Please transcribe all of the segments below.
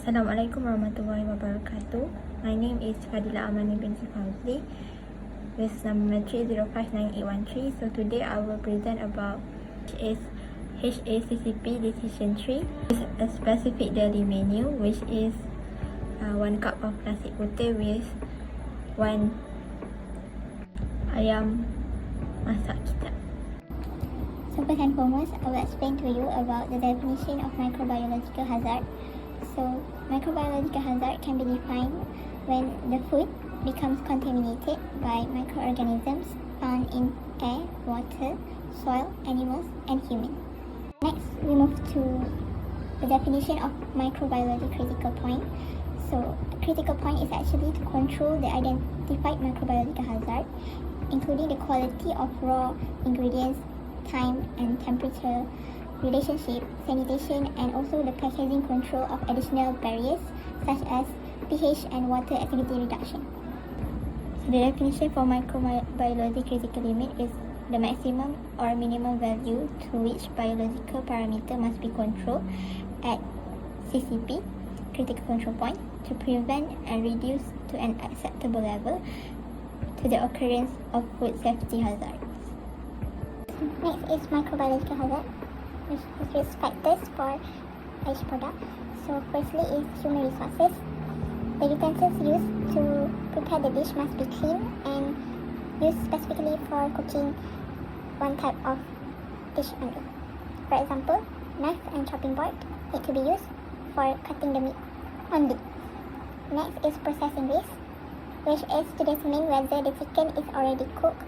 Assalamualaikum warahmatullahi wabarakatuh. My name is Fadhila Amani binti Fauzi with number 3059813. So today I will present about Haccp Decision Tree. It's a specific daily menu which is 1 cup of nasi putih with 1 ayam masak kicap. So first and foremost, I will explain to you about the definition of microbiological hazard. So microbiological hazard can be defined when the food becomes contaminated by microorganisms found in air, water, soil, animals, and humans. Next, we move to the definition of microbiology critical point. So a critical point is actually to control the identified microbiological hazard, including the quality of raw ingredients, time and temperature, relationship, sanitation, and also the packaging control of additional barriers such as pH and water acidity reduction. So the definition for microbiology critical limit is the maximum or minimum value to which biological parameter must be controlled at CCP, critical control point, to prevent and reduce to an acceptable level to the occurrence of food safety hazards. Next is microbiological hazard, which is risk factors for each product. So firstly is human resources. The utensils used to prepare the dish must be clean and used specifically for cooking one type of dish only. For example, knife and chopping board need to be used for cutting the meat only. Next is processing risk, which is to determine whether the chicken is already cooked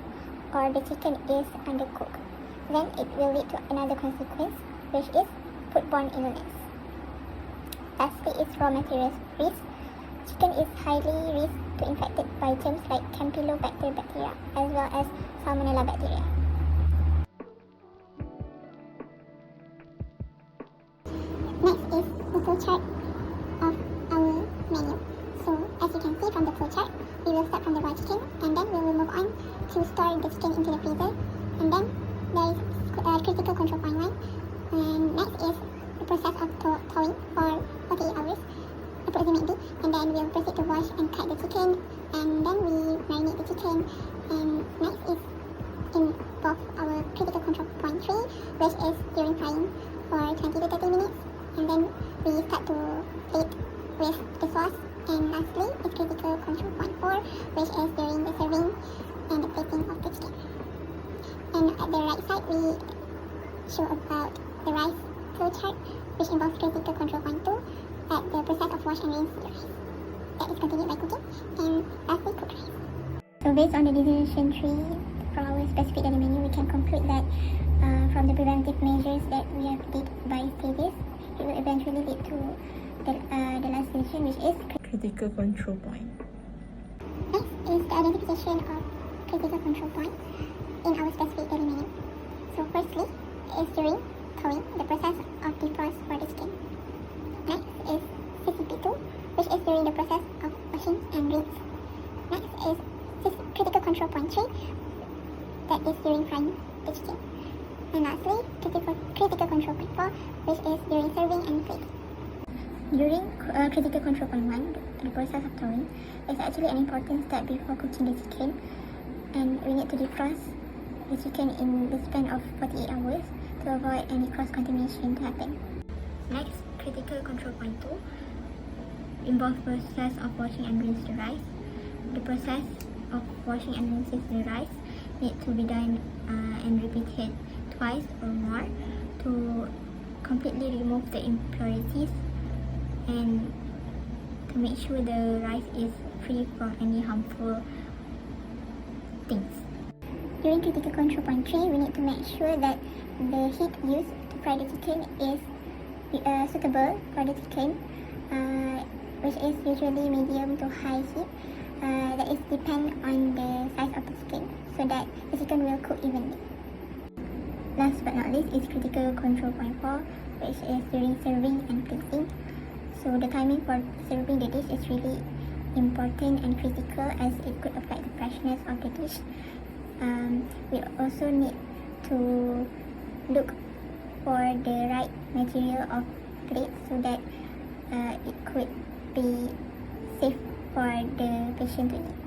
or the chicken is undercooked. Then it will lead to another consequence, which is foodborne illness. Lastly is raw materials risk. Chicken is highly risk to infected by germs like Campylobacter bacteria as well as Salmonella bacteria. Next is the flowchart of our menu. So as you can see from the flowchart, we will start from the raw chicken and then we will move on to store the chicken into the freezer, and then there is critical control point 1, and next is the process of thawing for 48 hours approximately, and then we'll proceed to wash and cut the chicken, and then we marinate the chicken, and next is involve our critical control point 3, which is during frying for 20 to 30 minutes, and then we start to plate with the sauce, and lastly is critical control point 4, which is during the serving and the plating of the chicken. And at the right side, we show about the rice flowchart, which involves critical control point 2 at the process of wash and rinse the rice. That is continued by cooking, and lastly cooked rice. So based on the decision tree for our specific daily menu, we can conclude that from the preventive measures that we have did by stages, it will eventually lead to the last decision, which is Critical control point. Next is the identification of critical control points in our specific daily menu. So firstly is during thawing, the process of defrost for the chicken. Next is CCP2, which is during the process of washing and rinse. Next is critical control point 3, that is during frying the chicken. And lastly, critical control point 4, which is during serving and plating. During critical control point 1, the process of thawing is actually an important step before cooking the chicken, and we need to defrost the chicken in the span of 48 hours to avoid any cross-contamination to happen. Next, critical control point 2 involves process of washing and rinse the rice. The process of washing and rinsing the rice need to be done and repeated twice or more to completely remove the impurities and to make sure the rice is free from any harmful things. During critical control point 3, we need to make sure that the heat used to fry the chicken is suitable for the chicken, which is usually medium to high heat. That is depend on the size of the chicken, so that the chicken will cook evenly. Last but not least is critical control point 4, which is during serving and plating. So the timing for serving the dish is really important and critical, as it could affect the freshness of the dish. We also need to look for the right material of plate so that it could be safe for the patient to eat.